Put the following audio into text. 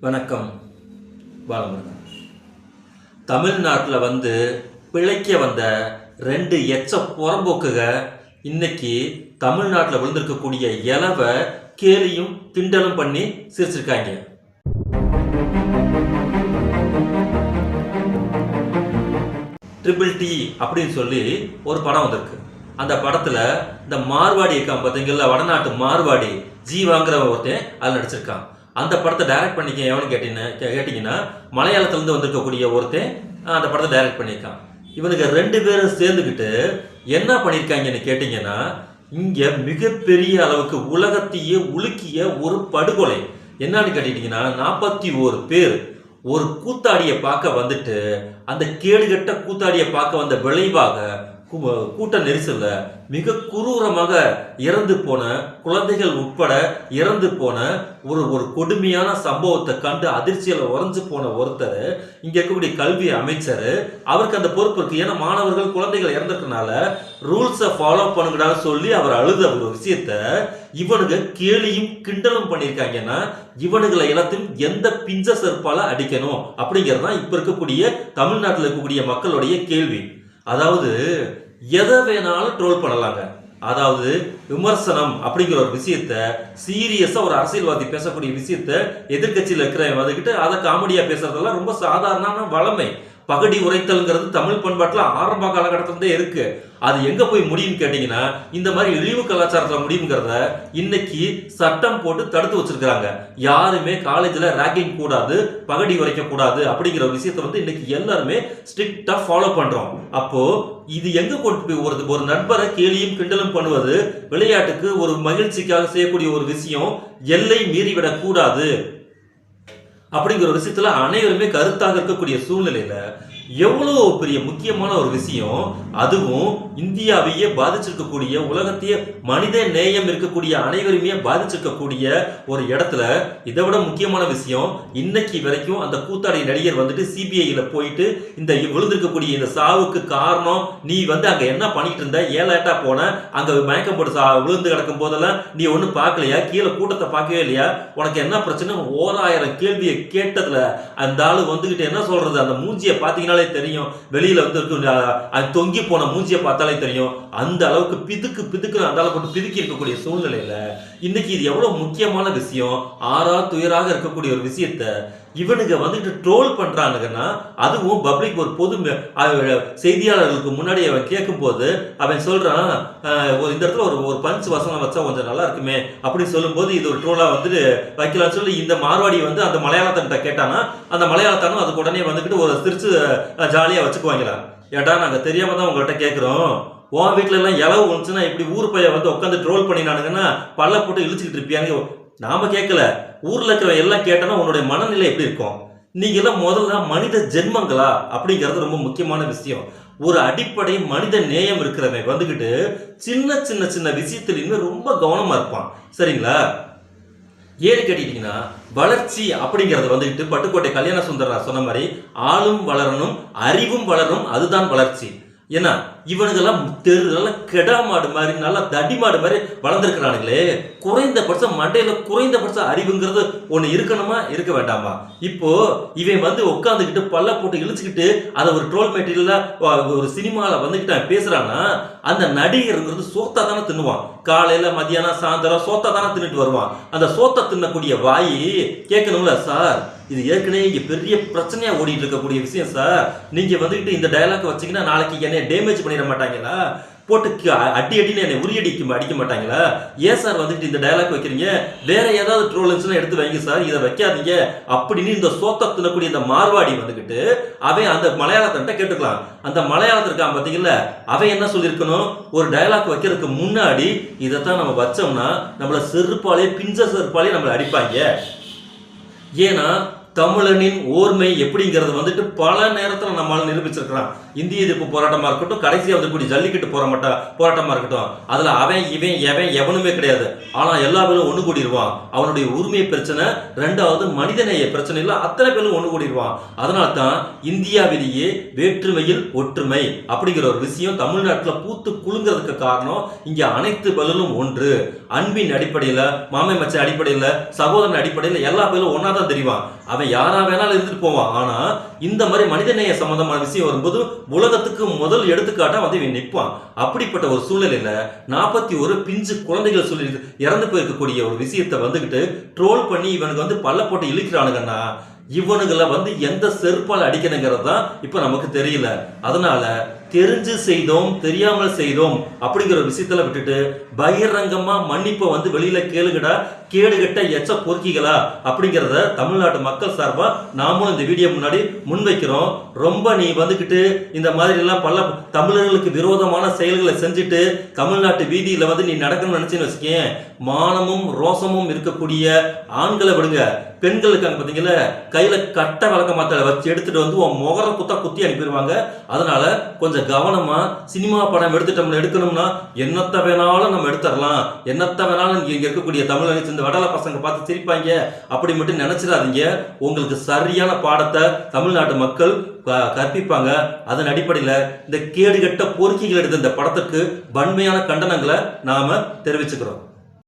வணக்கம். பாலமுருகன். தமிழ்நாட்டில் பிழைக்க வந்த 2 எச்ச புறம்போக்குக இன்னைக்கு தமிழ்நாட்டில் விழுந்திருக்கக்கூடிய இலவை கேலியும் கிண்டலும் பண்ணி சிரிச்சிருக்காங்க. ட்ரிபிள் டி அப்படின்னு சொல்லி ஒரு படம் வந்திருக்கு. அந்த படத்தில் இந்த மார்வாடி இருக்கான் பார்த்தீங்களா, வடநாட்டு மார்வாடி ஜீவாங்கிற ஒருத்தன் அதில் நடிச்சிருக்கான். அந்த படத்தை டைரக்ட் பண்ணிக்க எவனு கேட்டிங்கன்னா மலையாளத்துலேருந்து வந்திருக்கக்கூடிய ஒருத்தன் அந்த படத்தை டைரக்ட் பண்ணியிருக்கான். இவனுக்கு 2 பேரும் சேர்ந்துக்கிட்டு என்ன பண்ணியிருக்காங்கன்னு கேட்டிங்கன்னா, இங்கே மிகப்பெரிய அளவுக்கு உலகத்தையே உலுக்கிய ஒரு படுகொலை. என்னன்னு கேட்டிங்கன்னா, 41 பேர் ஒரு கூத்தாடியை பார்க்க வந்துட்டு அந்த கேடுகட்ட கூத்தாடியை பார்க்க வந்த விளைவாக கூட்ட நெரிசல்ல மிக குரூரமாக இறந்து போன குழந்தைகள் உட்பட இறந்து போன ஒரு கொடுமையான சம்பவத்தை கண்டு அதிர்ச்சியில் உறைஞ்சு போன ஒருத்தர் இங்க இருக்கக்கூடிய கல்வி அமைச்சர், அவருக்கு அந்த பொறுப்பு இருக்கு. ஏன்னா மாணவர்கள் குழந்தைகள் இறந்துட்டனால ரூல்ஸை ஃபாலோ பண்ணுங்கடான்னு சொல்லி அவர் அழுத ஒரு விஷயத்த இவனுங்க கேலியும் கிண்டலும் பண்ணியிருக்காங்கன்னா, இவனுங்களை எல்லாத்தையும் எந்த பிஞ்ச செருப்பால அடிக்கணும் அப்படிங்கிறது தான் இப்ப இருக்கக்கூடிய தமிழ்நாட்டில் இருக்கக்கூடிய மக்களுடைய கேள்வி. அதாவது எதை வேணாலும் ட்ரோல் பண்ணலாங்க. அதாவது விமர்சனம் அப்படிங்கிற ஒரு விஷயத்த சீரியஸா ஒரு அரசியல்வாதி பேசக்கூடிய விஷயத்த எதிர்கட்சியில் இருக்கிறவங்க வந்துக்கிட்டு அதை காமெடியா பேசுறதெல்லாம் ரொம்ப சாதாரணமான வளமை. பகடி உரைத்தல்ங்கிறது தமிழ் பண்பாட்டில் ஆரம்ப காலகட்டத்திலே இருக்கு. அது எங்க போய் முடியும்னு கேட்டீங்கன்னா, இந்த மாதிரி இழிவு கலாச்சாரத்தில் முடியுங்கிறத இன்னைக்கு சட்டம் போட்டு தடுத்து வச்சிருக்காங்க. யாருமே காலேஜில் ரேக்கிங் கூடாது, பகடி உரைக்க கூடாது அப்படிங்கிற ஒரு விஷயத்தை இன்னைக்கு எல்லாருமே ஸ்ட்ரிக்டா ஃபாலோ பண்றோம். அப்போ இது எங்க கொண்டு போய் ஒரு நண்பரை கேலியும் கிண்டலும் பண்ணுவது விளையாட்டுக்கு ஒரு மகிழ்ச்சிக்காக செய்யக்கூடிய ஒரு விஷயம் எல்லை மீறிவிடக் கூடாது அப்படிங்கிற ஒரு விஷயத்துல அனைவருமே கருத்தாக இருக்கக்கூடிய சூழ்நிலையில எவ்வளவு பெரிய முக்கியமான ஒரு விஷயம், அதுவும் இந்தியாவையே பாதிச்சிருக்கக்கூடிய உலகத்தையே மனித நேயம் இருக்கக்கூடிய அனைவருமே பாதிச்சிருக்கக்கூடிய ஒரு இடத்துல இதை விட முக்கியமான விஷயம், இன்னைக்கு வரைக்கும் அந்த கூத்தாடி நடிகர் சிபிஐல போயிட்டு இந்த விழுந்திருக்கக்கூடிய இந்த சாவுக்கு காரணம் நீ அங்க என்ன பண்ணிட்டு இருந்த, ஏலாட்டா போன அங்க மயக்கம் போட்டு விழுந்து கிடக்கும் போதெல்லாம் நீ ஒன்னும் பார்க்கலையா, கீழே கூட்டத்தை பார்க்கவே இல்லையா, உனக்கு என்ன பிரச்சனை, 1000 கேள்வியை கேட்டதுல அந்த ஆளு என்ன சொல்றது, அந்த மூஞ்சியை பார்த்தீங்கன்னா தெரியும், வெளியில தொங்கி போன மூஞ்சியை பார்த்தாலே தெரியும். அந்த அளவுக்கு பிதுக்கு அந்த அளவுக்கு பிதுக்கி இருக்கக்கூடிய சூழ்நிலையில இன்னைக்கு இது எவ்வளவு முக்கியமான விஷயம், துயராக இருக்கக்கூடிய ஒரு விஷயத்த இவனுங்க ட்ரோல் பண்றானுங்கன்னா, அதுவும் பப்ளிக் ஒரு பொது செய்தியாளர்களுக்கு முன்னாடி அவன் கேட்கும் போது அவன் சொல்றான், இந்த இடத்துல ஒரு பஞ்ச் வசனம் வச்சா கொஞ்சம் நல்லா இருக்குமே அப்படின்னு சொல்லும் போது இது ஒரு ட்ரோலா வைக்கலாம்னு சொல்லி இந்த மார்வாடி அந்த மலையாளத்திட்ட கேட்டானா, அந்த மலையாளத்தானும் அதுக்கு உடனே ஒரு சிரிச்சு ஜாலியா வச்சுக்குவாங்களா. ஏட்டா நாங்க தெரியாம தான் உங்கள்கிட்ட கேட்கிறோம், உன் வீட்டுல எல்லாம் இலவு வந்துச்சுன்னா இப்படி ஊர் பைய உட்காந்து ட்ரோல் பண்ணினானுங்கன்னா பல்ல போட்டு இழுச்சுக்கிட்டு இருப்பியாங்க. நாம கேட்கல, ஊர்ல இருக்கிற எல்லாம் கேட்டனா உன்னுடைய மனநிலை எப்படி இருக்கும், நீங்க எல்லாம் முதல்ல மனித ஜென்மங்களா அப்படிங்கிறது ரொம்ப முக்கியமான விஷயம். ஒரு அடிப்படை மனித நேயம் இருக்கிறவன் சின்ன சின்ன சின்ன விஷயத்திலுமே ரொம்ப கவனமா இருப்பான். சரிங்களா? ஏன்னு கேட்டீங்கன்னா, வளர்ச்சி அப்படிங்கிறது பட்டுக்கோட்டை கல்யாண சுந்தரராஜ் சொன்ன மாதிரி ஆளும் வளரணும், அறிவும் வளரணும், அதுதான் வளர்ச்சி. ஏன்னா இவனுங்கெல்லாம் நல்லா கெடா மாடு மாதிரி நல்லா தடி மாடு மாதிரி வளர்ந்துருக்கிறானுங்களே, குறைந்தபட்சம் மண்டையில குறைந்தபட்ச அறிவுங்கிறது ஒண்ணு இருக்கணுமா, இருக்க வேண்டாமா? இப்போ இவன் உட்காந்துக்கிட்டு பல்ல போட்டு இழிச்சுக்கிட்டு அதை ஒரு ட்ரோல் மெட்டீரியலா ஒரு சினிமால பேசுறான்னா, அந்த நடிகருங்கிறது சோத்தா தானே தின்னுவான். காலையில மத்தியானம் சாயந்தரம் சோத்தா தானே தின்னுட்டு வருவான். அந்த சோத்தை தின்னக்கூடிய வாயி கேட்கணும்ல, சார் இது ஏற்கனவே இங்க பெரிய பிரச்சனையா ஓடிட்டு இருக்கக்கூடிய விஷயம் சார், நீங்க இந்த டயலாக் வச்சீங்கன்னா நாளைக்கு என்னை டேமேஜ் பண்ணிட மாட்டாங்களா, போட்டு அடின்னு என்னை அடிக்க மாட்டாங்களா, ஏன் சார் இந்த டயலாக் வைக்கிறீங்க, வேற ஏதாவது ட்ரோல்ஸ்லாம் எடுத்து வைங்க சார், இதை வைக்காதீங்க அப்படின்னு இந்த சோத்த தின்னக்கூடிய இந்த மார்வாடி அவன் அந்த மலையாளத்தை கேட்டுக்கலாம். அந்த மலையாளத்திற்கு பார்த்தீங்கல்ல, அவன் என்ன சொல்லியிருக்கணும், ஒரு டயலாக் வைக்கிறதுக்கு முன்னாடி இதைத்தான் நம்ம வச்சோம்னா நம்மள செருப்பாலே பிஞ்ச செருப்பாலே நம்மளை அடிப்பாங்க. ஏன்னா தமிழனின் ஓர்மை எப்படிங்கிறது வந்துட்டு பல நேரத்தில் நம்மளால நிரூபிச்சிருக்கலாம். இந்திய எதிர்ப்பு போராட்டமா இருக்கட்டும், கடைசியாக வந்துக்கூடிய ஜல்லிக்கட்டு போராட்டமா இருக்கட்டும், அதுல அவன் இவன் எவன் எவனுமே கிடையாது. ஆனா எல்லா பேரும் ஒண்ணு கூடிடுவான். அவனுடைய உரிமை பிரச்சனை, ரெண்டாவது மனிதநேய பிரச்சனை இல்ல, அத்தனை பேரும் ஒண்ணு கூடிடுவான். அதனால தான் இந்தியாவிலேயே வேற்றுமையில் ஒற்றுமை அப்படிங்கிற ஒரு விஷயம் தமிழ்நாட்டில் பூத்து குலுங்கிறதுக்கு காரணம், இங்க அனைத்து பலனும் ஒன்று. அன்பின் அடிப்படையில, மாமை மச்ச அடிப்படையில, சகோதரன் அடிப்படையில எல்லா பேரும் ஒன்னா தான் தெரிவான். அவன் யாரா வேணாலும் இருந்துட்டு போவான். ஆனா இந்த மாதிரி மனிதநேய சம்பந்தமான விஷயம் வரும்போது உலகத்துக்கு முதல் எடுத்துக்காட்டா வந்து இவன் நிற்பான். அப்படிப்பட்ட ஒரு சூழ்நிலையில 41 பிஞ்சு குழந்தைகள் சொல்லி இறந்து போயிருக்கக்கூடிய ஒரு விஷயத்தை வந்துகிட்டு ட்ரோல் பண்ணி இவனுக்கு வந்து பல்ல போட்டு இழுக்கிறானுங்கன்னா, இவனுங்களை வந்து எந்த செருப்பால் அடிக்கணுங்கிறது தான் இப்ப நமக்கு தெரியல. அதனால தெரிஞ்சு செய்தோம் தெரியாமல் செய்தோம் அப்படிங்கிற விஷயத்துல விட்டுட்டு பகிரங்கமா மன்னிப்பை வந்து வெளியில கேளுகடா, கேடுகட்ட எச்ச பொறுக்கிகளா அப்படிங்கிறத தமிழ்நாட்டு மக்கள் சார்பா நாமும் இந்த வீடியோ முன்னாடி முன்வைக்கிறோம். ரொம்ப நீ வந்துகிட்டு இந்த மாதிரி எல்லாம் பல தமிழர்களுக்கு விரோதமான செயல்களை செஞ்சுட்டு தமிழ்நாட்டு வீதியில வந்து நீ நடக்கணும்னு நினைச்சுன்னு வச்சுக்கேன், மானமும் ரோசமும் இருக்கக்கூடிய ஆண்களை விடுங்க, பெண்கள் இருக்காங்க பாத்தீங்களா, கையில கட்ட வழக்க மாத்த வச்சு எடுத்துட்டு வந்து உன் முகர குத்தி அனுப்பிடுவாங்க. அதனால கொஞ்சம் கவனமா சினிமா படம் எடுக்கணும்னா என்னத்த வேணாலும் நம்ம எடுத்துடலாம், என்னத்த வேணாலும் இங்க இருக்கக்கூடிய தமிழ் இந்த வடல பசங்க பார்த்து சிரிப்பாங்க அப்படி மட்டும் நினைச்சிடாதீங்க. உங்களுக்கு சரியான பாடத்தை தமிழ்நாட்டு மக்கள் கற்பிப்பாங்க. அதன் அடிப்படையில் இந்த கேடுகட்ட பொறுக்கிகள் எடுத்த இந்த படத்துக்கு வன்மையான கண்டனங்களை நாம தெரிவிச்சுக்கிறோம்.